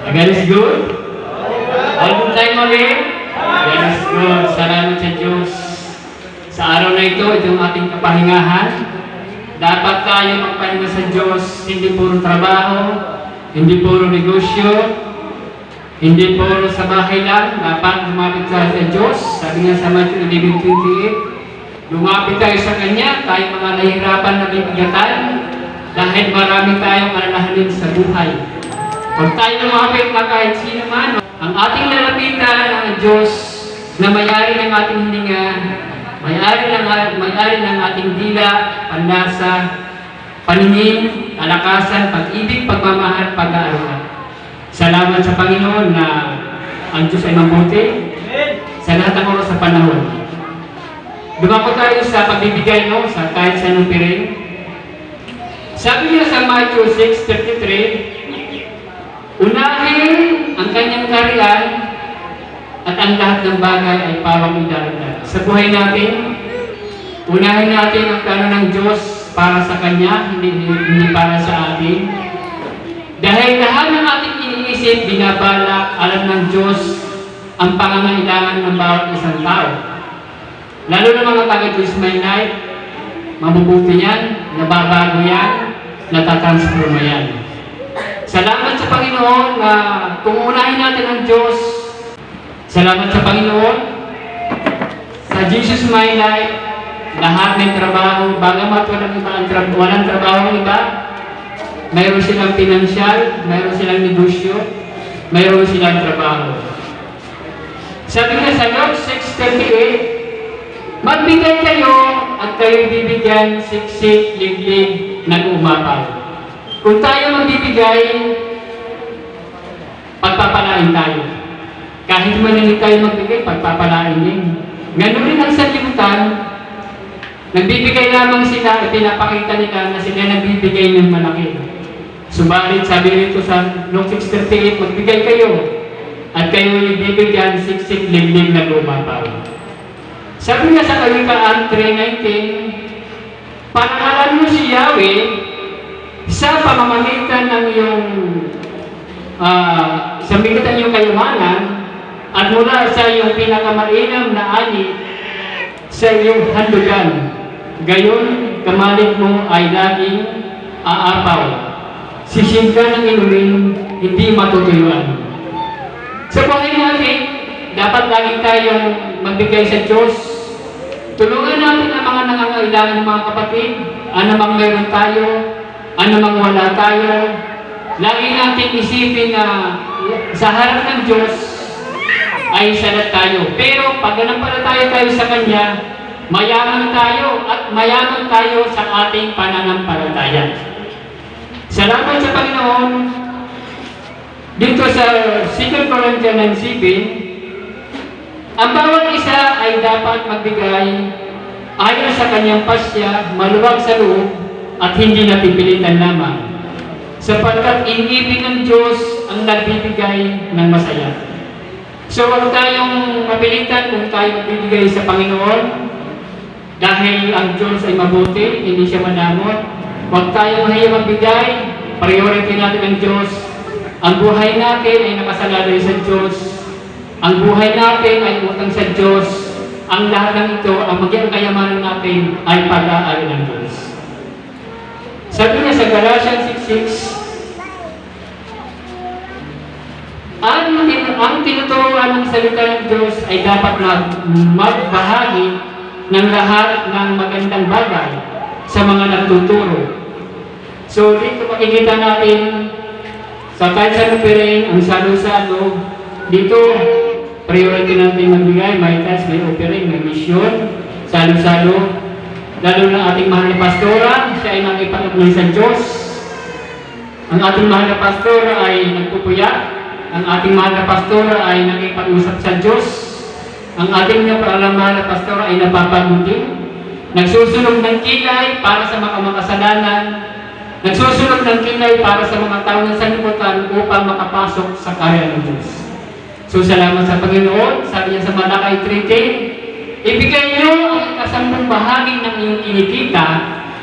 God is good? All the time ulit? God is good. Salamat sa Diyos. Sa araw na ito, itong ating kapahingahan, dapat tayo magpahinga sa Diyos, hindi puro trabaho, hindi puro negosyo, hindi puro sa bahay lang. Dapat lumapit tayo sa Diyos. Sabi nga sa Matthew 11:28, lumapit tayo sa Kanya, tayo mga nahihirapan na bibigatan, dahil marami tayong alalahanin sa buhay. Huwag tayo lumapit na kahit sino man. Ang ating lalapitan ang Diyos na may-ari ng ating hininga, may-ari ng ating dila, panlasa, paningin, kalakasan, pag-ibig, pagmamahal, pag-aaruhan. Salamat sa Panginoon na ang Diyos ay mabuti sa lahat ng oras sa panahon. Dumako tayo sa pagbibigay, no? Sa kahit sa anong piring. Sabi niya sa Matthew 6:33, unahin ang kanyang kariyan at ang lahat ng bagay ay pawang idaragdag. Sa buhay natin, unahin natin ang plano ng Diyos para sa Kanya, hindi para sa atin. Dahil lahat ng ating iniisip, binabalak, alam ng Diyos ang pangangailangan ng bawat isang tao. Lalo na mga taga-Diyos may life, mabubuti yan, nababago yan, natatransforma yan. Salamat sa Panginoon na kung unahin natin ang Diyos. Salamat sa Panginoon sa Jesus My Life, lahat may trabaho, bagamat walang trabaho ng iba, mayroon silang pinansyal, mayroon silang negosyo, mayroon silang trabaho. Sabi nga sa Luke 6:38, magbigay kayo at kayo bibigyan, siksik, liglig, nag-umapaw. Kung tayo magbibigay, pagpapalain tayo. Kahit man hindi tayo magbigay, pagpapalain din. Ganun rin ang sanlibutan, nagbibigay lamang sila, pinapakita nila na sila nagbibigay ng malaki. Subalit, sabi rito sa Luke 6:38, magbigay kayo at kayo ibibigyan, siksik, liglig, nag-umapaw. Sabi nga sa Kawikaan 3:19, parangalan mo si Yahweh sa pamamagitan ng iyong sa magitan iyong kayamanan at mula sa iyong pinakamainam na ani sa iyong handugan. Gayon, kamalig mo ay laging aapaw. Sisig ka ng inumin, hindi matutuyuan. Sa buhay natin, dapat lagi tayong magbigay sa Diyos. Tulungan natin ang mga nangangailangan ng mga kapatid, anumang meron tayo, anumang wala tayo. Lagi natin isipin na sa harap ng Diyos ay salat tayo. Pero pag nanampalataya tayo sa Kanya, mayaman tayo at mayaman tayo sa ating pananampalataya. Salamat sa Panginoon. Dito sa 2 Corinthians 9:7, ang bawat isa ay dapat magbigay ayon sa kanyang pasya, maluwag sa loob, at hindi napipilitan lamang. Sapagkat inibig ng Diyos ang nagbibigay ng masaya. So huwag tayong mapilitan kung tayo magbibigay sa Panginoon. Dahil ang Diyos ay mabuti, hindi siya manamot. Huwag tayong mahiya magbigay, priority natin ang Diyos. Ang buhay natin ay nakasalalay sa Diyos. Ang buhay natin ay utang sa Diyos. Ang lahat ng ito, ang maging kayamanan natin ay pag-aari ng Diyos. Sabi niya sa Galatians 6:6, ang tinuturuan ng salita ng Diyos ay dapat magbahagi ng lahat ng magandang bagay sa mga nagtuturo. So dito makikita natin sa kahit sa lupirin, ang salo-salo, dito priority natin magbigay, may task, may offering, may mission, salo-salo. Lalo na ating mahal na pastora, siya ay nakipag-ugnay sa Diyos. Ang ating mahal na pastora ay nagpupuya. Ang ating mahal na pastora ay nakipag-usap sa Diyos. Ang ating mahal na pastora ay napapagutin. Nagsusunog ng kilay para sa mga makasalanan. Nagsusunog ng kilay para sa mga tao ng sanlibutan upang makapasok sa karya ng Diyos. So salamat sa Panginoon. Sabi niya sa Malakay 3:10, ibigay niyo ang 10 bahagi ng iyong kinikita.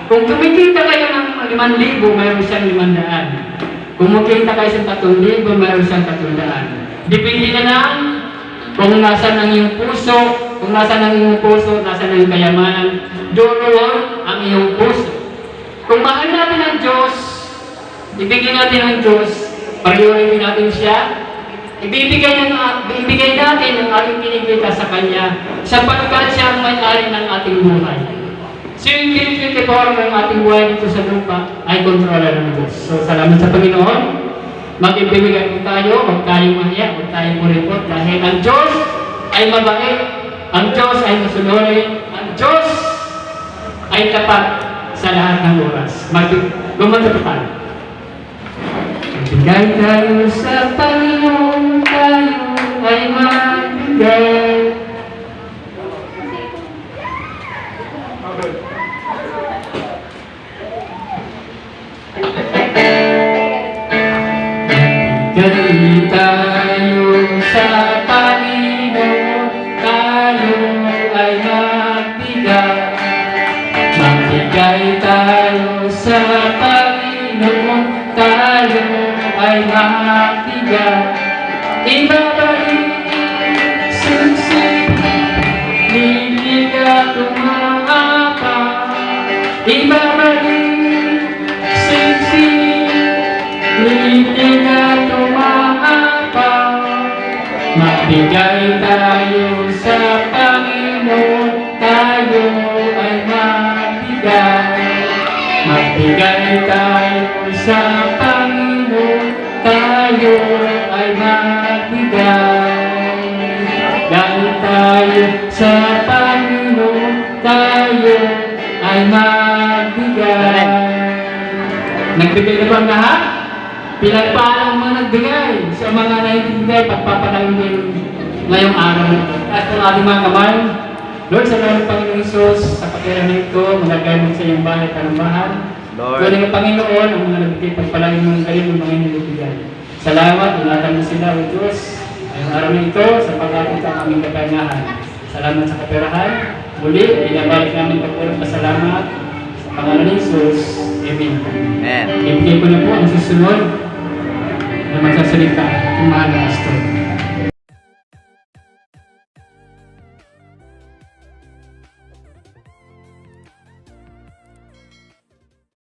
Kung kumikita kayo ng 5,000, mayroon siyang 500. Kung magkita kayo sa 3,000, mayroon siyang 300. Depende na lang kung nasa ang iyong puso, kung nasa ang iyong puso, nasa ang iyong kayamanan, doon ang iyong puso. Kung mahal natin ang Diyos, ibigay natin ang Diyos, pag-iwain natin siya, ibibigay natin ang ating kinikita sa Kanya, sapagkat siya ang may-ari ng ating buhay. So yung kinikita ng ating buhay dito sa lupa ay kontrola ng Diyos. So salamat sa Panginoon. Mag-ibigay po tayo, huwag tayong mahiya, huwag tayong muripot, dahil ang Diyos ay mabait, ang Diyos ay masunurin, ang Diyos ay tapat sa lahat ng oras. Gumanda po tayo. Magbigay tayo sa Panginoon, tayo ay magbigay. Magbigay tayo sa Panginoon, tayo ay magbigay. Magbigay tayo sa Panginoon, tayo ay magbigay. Ibabalik, susi, lilig at umahapa. Ibabalik, susi, lilig at umahapa. Magbigay tayo sa Panginoon, tayo ay magbigay. Magbigay tayo sa Panginoon, tayo ay magbigay. Dahil tayo sa Panginoon, tayo ay magbigay. Nagbigay na ba ang lahat? Pinagpaalang mga nagbigay. Sa mga naibigay, pagpapalain din ngayong araw. At kung ating mga kamay, Lord, salamat Panginoon Isus, sa pagkiramin ko, magagamit sa iyong bahay at bahan. Lord, ang Panginoon, ang mga nagbigay, pagpalain mo ng galing ng mga nagbigay. Salamat, ingatan mo sila, O Diyos. Ngayong araw na ito, sa pag-ating sa aming kapangahan. Salamat sa kaperahan. Muli, binabalik namin pagpulang pasalamat sa pangalan ni Isus. Amen. Amen. Ibigay ko na po ang susunod na magsasalita, yung mahal na pastor.